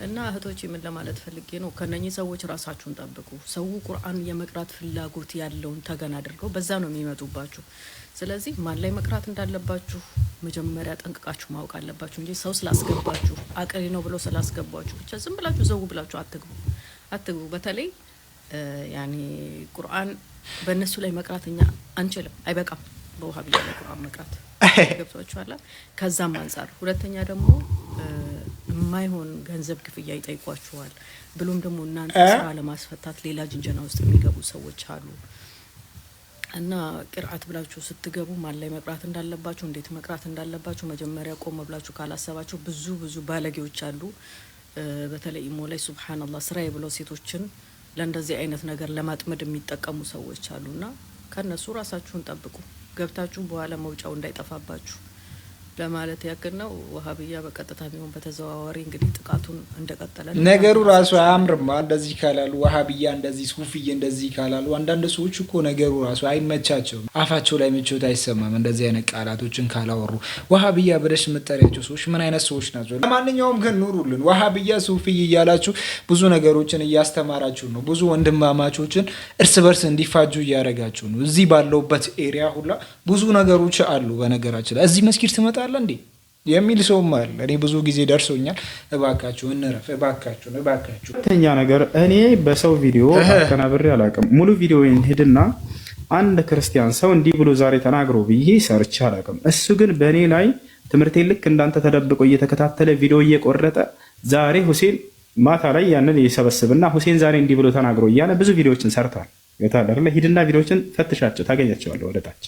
እና እህቶቼ ምን ለማለት ፈልጌ ነው፣ ከነኚህ ሰዎች ራሳችሁን ጠብቁ። ሰው ቁርአን የመቅራት ፍላጎት ያለውን ተገን አድርገው በዛ ነው የሚመጡባችሁ። ስለዚህ ማን ላይ መቅራት እንዳለባችሁ መጀመሪያ ጠንቅቃችሁ ማወቅ አለባችሁ እንጂ ሰው ስላስገባችሁ አቅሪ ነው ብሎ ስላስገባችሁ ብቻ ዝም ብላችሁ ዘው ብላችሁ አትግቡ። በተለይ ያኔ ቁርአን በእነሱ ላይ መቅራት እኛ አንችልም፣ አይበቃም በውሃብያ ላይ ቁርአን መቅራት ገብቷችኋል። ከዛም አንፃር ሁለተኛ ደግሞ የማይሆን ገንዘብ ክፍያ ይጠይቋችኋል። ብሎም ደግሞ እናንተ ስራ ለማስፈታት ሌላ ጅንጀና ውስጥ የሚገቡ ሰዎች አሉ። እና ቅርአት ብላችሁ ስትገቡ ማን ላይ መቅራት እንዳለባችሁ እንዴት መቅራት እንዳለባችሁ መጀመሪያ ቆም ብላችሁ ካላሰባችሁ ብዙ ባለጌዎች አሉ። በተለይ ኢሞ ላይ ሱብሃንአላህ ስራዬ ብለው ሴቶችን ለእንደዚህ አይነት ነገር ለማጥመድ የሚጠቀሙ ሰዎች አሉና ከነሱ ራሳችሁን ጠብቁ። ገብታችሁ በኋላ መውጫው እንዳይጠፋባችሁ ለማለት ያክል ነው። ወሃብያ በቀጥታ ቢሆን በተዘዋዋሪ እንግዲህ ጥቃቱን እንደቀጠለ ነገሩ ራሱ አያምርም። እንደዚህ ካላሉ ወሃብያ እንደዚህ ሱፊዬ እንደዚህ ካላሉ አንዳንድ ሰዎች እኮ ነገሩ ራሱ አይመቻቸውም። አፋቸው ላይ ምቾት አይሰማም እንደዚህ አይነት ቃላቶችን ካላወሩ። ወሃብያ ብለሽ የምትጠሪያቸው ሰዎች ምን አይነት ሰዎች ናቸው? ለማንኛውም ግን ኑሩልን። ወሃብያ ሱፊዬ እያላችሁ ብዙ ነገሮችን እያስተማራችሁ ነው። ብዙ ወንድማማቾችን እርስ በርስ እንዲፋጁ እያደረጋችሁ ነው። እዚህ ባለውበት ኤሪያ ሁላ ብዙ ነገሮች አሉ። በነገራችን ላይ እዚህ መስጊድ ትመጣ እንዴ የሚል ሰውም አለ። እኔ ብዙ ጊዜ ደርሶኛል። እባካችሁ እንረፍ፣ እባካችሁ። ሁለተኛ ነገር እኔ በሰው ቪዲዮ አቀናብሬ አላውቅም። ሙሉ ቪዲዮን ሄድና አንድ ክርስቲያን ሰው እንዲህ ብሎ ዛሬ ተናግሮ ብዬ ሰርቼ አላውቅም። እሱ ግን በእኔ ላይ ትምህርቴን ልክ እንዳንተ ተደብቆ እየተከታተለ ቪዲዮ እየቆረጠ ዛሬ ሁሴን ማታ ላይ ያንን እየሰበስብና ሁሴን ዛሬ እንዲህ ብሎ ተናግሮ እያለ ብዙ ቪዲዮዎችን ሰርቷል። ይታል አይደለ? ሂድና ቪዲዮዎችን ፈትሻቸው ታገኛቸዋለህ። ወደ ታች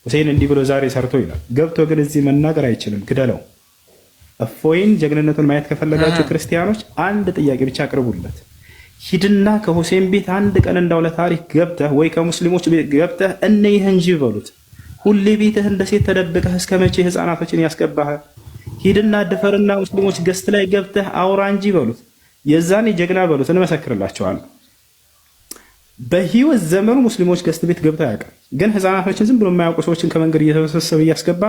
ሁሴን እንዲህ ብሎ ዛሬ ሰርቶ ይላል። ገብቶ ግን እዚህ መናገር አይችልም። ግደለው። እፎይን ጀግንነቱን ማየት ከፈለጋችሁ ክርስቲያኖች አንድ ጥያቄ ብቻ አቅርቡለት። ሂድና ከሁሴን ቤት አንድ ቀን እንዳው ለታሪክ ገብተህ ወይ ከሙስሊሞች ቤት ገብተህ እነይህ እንጂ በሉት። ሁሌ ቤትህ እንደ ሴት ተደብቀህ እስከ መቼ ህፃናቶችን ያስገባህ? ሂድና ድፈርና ሙስሊሞች ገስት ላይ ገብተህ አውራ እንጂ በሉት። የዛኔ ጀግና በሉት፣ እንመሰክርላቸዋለን። በህይወት ዘመኑ ሙስሊሞች ገስት ቤት ገብተህ አያውቅም። ግን ህፃናቶችን ዝም ብሎ የማያውቁ ሰዎችን ከመንገድ እየተሰበሰበ እያስገባ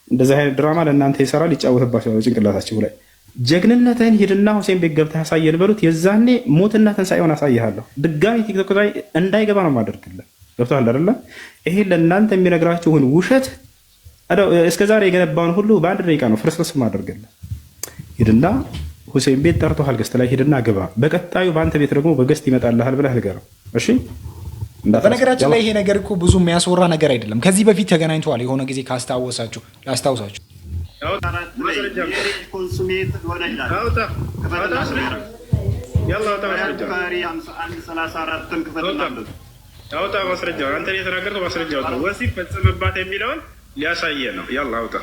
እንደዚህ አይነት ድራማ ለእናንተ ይሰራል፣ ይጫወትባቸዋል ጭንቅላታችሁ ላይ። ጀግንነትህን ሂድና ሁሴን ቤት ገብተህ ያሳየን በሉት። የዛኔ ሞትና ትንሳኤውን አሳይሃለሁ። ድጋሚ ቲክቶክ ላይ እንዳይገባ ነው የማደርግልህ። ገብቶሃል አይደለ? ይሄ ለእናንተ የሚነግራችሁን ውሸት እስከዛሬ የገነባውን ሁሉ በአንድ ደቂቃ ነው ፍርስርስ ማደርግልህ። ሂድና ሁሴን ቤት ጠርቶሃል፣ ገስት ላይ ሂድና ግባ። በቀጣዩ በአንተ ቤት ደግሞ በገስት ይመጣልሃል ብለህ ንገረው። እሺ። በነገራችን ላይ ይሄ ነገር እኮ ብዙ የሚያስወራ ነገር አይደለም። ከዚህ በፊት ተገናኝተዋል የሆነ ጊዜ ካስታወሳችሁ ላስታውሳችሁ። አውጣ ማስረጃውን። አንተ የተናገርከው ማስረጃው ነው። ወሲብ ፈጽምባት የሚለውን ሊያሳየ ነው። ያላ አውጣ።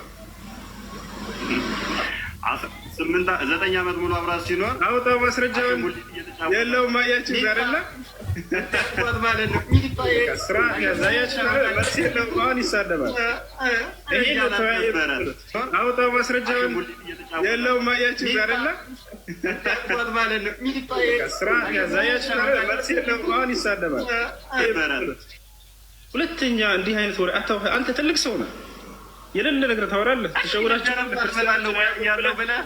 9 ዓመት ሙሉ አብራት ሲኖር አውጣ ማስረጃውን። የለውም አያችሁ አይደለ? ማለት ነው። ስራ ያዛያችሁ መልስ የለም። አሁን ይሳደባል። ይሄ ነው ተወያየበት። አውጣ ማስረጃውን። የለውም አያችሁ አይደለ? ማለት ነው። ስራ ያዛያችሁ መልስ የለም። አሁን ይሳደባል። ሁለተኛ እንዲህ አይነት ወሬ አታውራ። አንተ ትልቅ ሰው ነህ። የሌለ ነገር ታወራለህ። ተሸውራችሁ ያለው ብለህ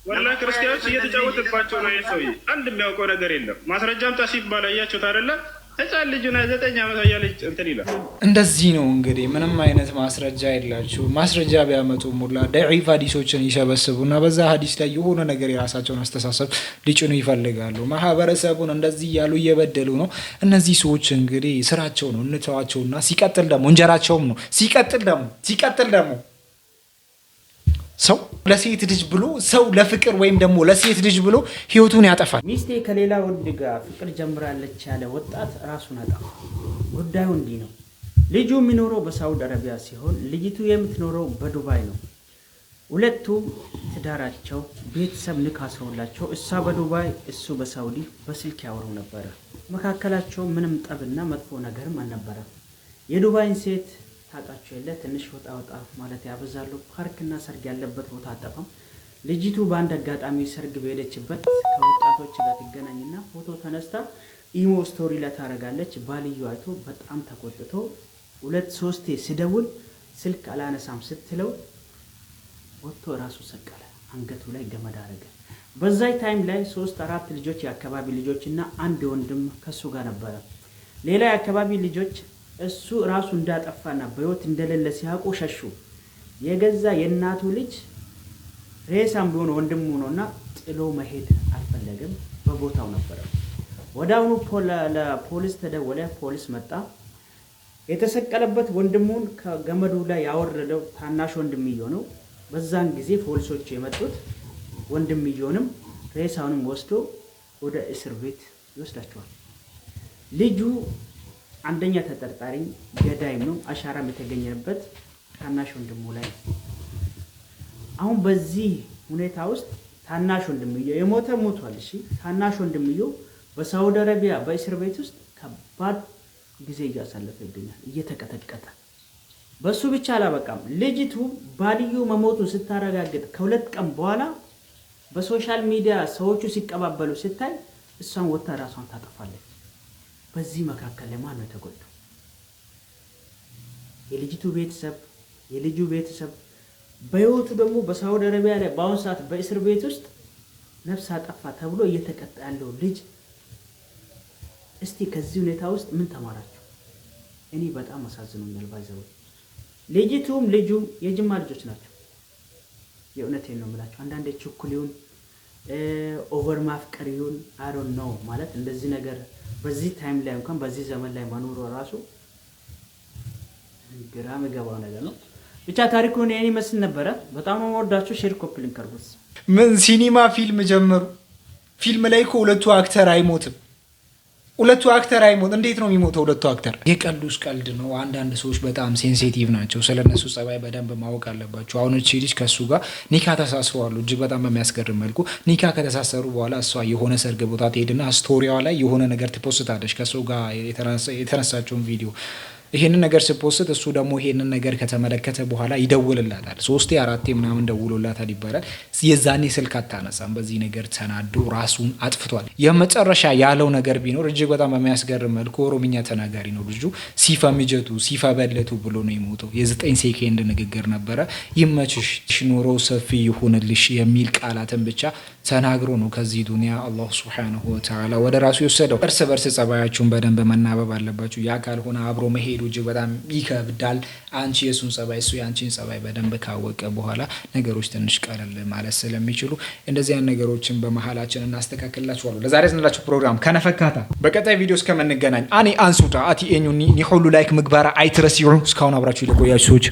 ወላሂ ክርስቲያኖች እየተጫወተባቸው ነው። ይሄ ሰውዬ አንድ የሚያውቀው ነገር የለም። ማስረጃም ጣ ሲባል አያችሁት አይደለ? ህፃን ልጁና 9 ዓመት እያለች እንትን ይላል። እንደዚህ ነው እንግዲህ። ምንም አይነት ማስረጃ የላችሁ። ማስረጃ ቢያመጡ ሙላ ደዒፍ ሀዲሶችን ይሰበስቡና በዛ ሀዲስ ላይ የሆነ ነገር የራሳቸውን አስተሳሰብ ሊጭኑ ይፈልጋሉ። ማህበረሰቡን እንደዚህ እያሉ እየበደሉ ነው። እነዚህ ሰዎች እንግዲህ ስራቸው ነው፣ እንተዋቸውና ሲቀጥል ደግሞ እንጀራቸውም ነው። ሲቀጥል ደግሞ ሰው ለሴት ልጅ ብሎ ሰው ለፍቅር ወይም ደግሞ ለሴት ልጅ ብሎ ህይወቱን ያጠፋል። ሚስቴ ከሌላ ወንድ ጋር ፍቅር ጀምራለች ያለ ወጣት ራሱን አጠፋ። ጉዳዩ እንዲህ ነው። ልጁ የሚኖረው በሳውዲ አረቢያ ሲሆን ልጅቱ የምትኖረው በዱባይ ነው። ሁለቱም ትዳራቸው ቤተሰብ ንክ አስሮላቸው እሷ በዱባይ እሱ በሳውዲ በስልክ ያወሩ ነበረ። መካከላቸው ምንም ጠብና መጥፎ ነገርም አልነበረም። የዱባይን ሴት ታውቃቸው የለ ትንሽ ወጣ ማለት ያበዛሉ። ፓርክና ሰርግ ያለበት ቦታ አጠፋም። ልጅቱ በአንድ አጋጣሚ ሰርግ በሄደችበት ከወጣቶች ጋር ትገናኝና ፎቶ ተነስታ ኢሞ ስቶሪ ላይ ታረጋለች። ባልዩ አይቶ በጣም ተቆጥቶ 2-3 ሲደውል ስልክ አላነሳም ስትለው ወጥቶ ራሱ ሰቀለ። አንገቱ ላይ ገመድ አረገ። በዛይ ታይም ላይ 3-4 ልጆች የአካባቢ ልጆችና አንድ ወንድም ከሱ ጋር ነበረ። ሌላ የአካባቢ ልጆች እሱ ራሱ እንዳጠፋና በህይወት እንደሌለ ሲያውቁ ሸሹ። የገዛ የእናቱ ልጅ ሬሳም ቢሆን ወንድሙ ነውና ጥሎ መሄድ አልፈለገም። በቦታው ነበረ። ወዳውኑ ለፖሊስ ተደወለ። ፖሊስ መጣ። የተሰቀለበት ወንድሙን ከገመዱ ላይ ያወረደው ታናሽ ወንድምየው ነው። በዛን ጊዜ ፖሊሶቹ የመጡት ወንድምየውንም ሬሳውንም ወስዶ ወደ እስር ቤት ይወስዳቸዋል። ልጁ አንደኛ ተጠርጣሪ ገዳይም ነው። አሻራም የተገኘበት ታናሽ ወንድሙ ላይ። አሁን በዚህ ሁኔታ ውስጥ ታናሽ ወንድምየው የሞተ ሞቷል። እሺ ታናሽ ወንድምየው በሳውዲ አረቢያ በእስር ቤት ውስጥ ከባድ ጊዜ እያሳለፈ ይገኛል፣ እየተቀጠቀጠ። በሱ ብቻ አላበቃም። ልጅቱ ባልዩ መሞቱ ስታረጋግጥ ከ2 ቀን በኋላ በሶሻል ሚዲያ ሰዎቹ ሲቀባበሉ ስታይ እሷን ወታ ራሷን ታጠፋለች። በዚህ መካከል ለማን ነው የተጎዳው? የልጅቱ ቤተሰብ፣ የልጁ ቤተሰብ። በህይወቱ ደግሞ በሳውዲ አረቢያ ላይ በአሁኑ ሰዓት በእስር ቤት ውስጥ ነፍስ አጠፋ ተብሎ እየተቀጣ ያለው ልጅ። እስቲ ከዚህ ሁኔታ ውስጥ ምን ተማራችሁ? እኔ በጣም አሳዝኖኛል። ባይዘው ልጅቱም ልጁም የጅማ ልጆች ናቸው። የእውነቴን ነው የምላቸው። አንዳንዴ ችኩል ይሁን ኦቨር ማፍቀር ይሁን አይ ዶንት ኖ ማለት እንደዚህ ነገር በዚህ ታይም ላይ እንኳን በዚህ ዘመን ላይ መኖሩ ራሱ ግራ የሚገባው ነገር ነው። ብቻ ታሪኩን የኔ መስል ነበረ። በጣም ነው ወዳችሁ። ሼር ኮፒ ሊንክ አድርጉት። ምን ሲኒማ ፊልም ጀመሩ። ፊልም ላይ እኮ ሁለቱ አክተር አይሞትም። ሁለቱ አክተር አይሞት እንዴት ነው የሚሞተው? ሁለቱ አክተር የቀልዱስ ቀልድ ነው። አንዳንድ ሰዎች በጣም ሴንሲቲቭ ናቸው። ስለነሱ ጸባይ በደንብ ማወቅ አለባቸው። አሁን እቺ ልጅ ከሱ ጋር ኒካ ተሳስረዋል። እጅግ በጣም በሚያስገርም መልኩ ኒካ ከተሳሰሩ በኋላ እሷ የሆነ ሰርግ ቦታ ትሄድና ስቶሪዋ ላይ የሆነ ነገር ትፖስታለች ከሱ ጋር የተነሳቸውን ቪዲዮ። ይሄንን ነገር ስፖስት እሱ ደግሞ ይሄንን ነገር ከተመለከተ በኋላ ይደውልላታል። 3 4 ምናምን ደውሎላታል ይባላል። የዛኔ ስልክ አታነሳም። በዚህ ነገር ተናዶ ራሱን አጥፍቷል። የመጨረሻ ያለው ነገር ቢኖር እጅግ በጣም በሚያስገርም መልኩ ኦሮምኛ ተናጋሪ ነው ልጁ። ሲፈምጀቱ ሲፈበለቱ ብሎ ነው የሞተው። የ9 ሴኮንድ ንግግር ነበረ። ይመችሽ ኑሮ ሰፊ ይሁንልሽ የሚል ቃላትን ብቻ ተናግሮ ነው ከዚህ ዱንያ አላህ ሱብሓነሁ ወተዓላ ወደ ራሱ የወሰደው። እርስ በርስ ጸባያችሁን በደንብ መናበብ አለባችሁ። ያ ካልሆነ አብሮ መሄዱ እጅግ በጣም ይከብዳል። አንቺ የሱን ጸባይ እሱ የአንቺን ጸባይ በደንብ ካወቀ በኋላ ነገሮች ትንሽ ቀለል ማለት ስለሚችሉ እንደዚህ አይነት ነገሮችን በመሀላችን እናስተካክልላችኋለሁ። ለዛሬ ስንላችሁ ፕሮግራም ከነፈካታ በቀጣይ ቪዲዮ እስከምንገናኝ አኒ አንሱታ አቲ ኤኙኒ ኒሁሉ ላይክ ምግባራ አይትረሲሩ። እስካሁን አብራችሁ ለቆያችሁ ሰዎች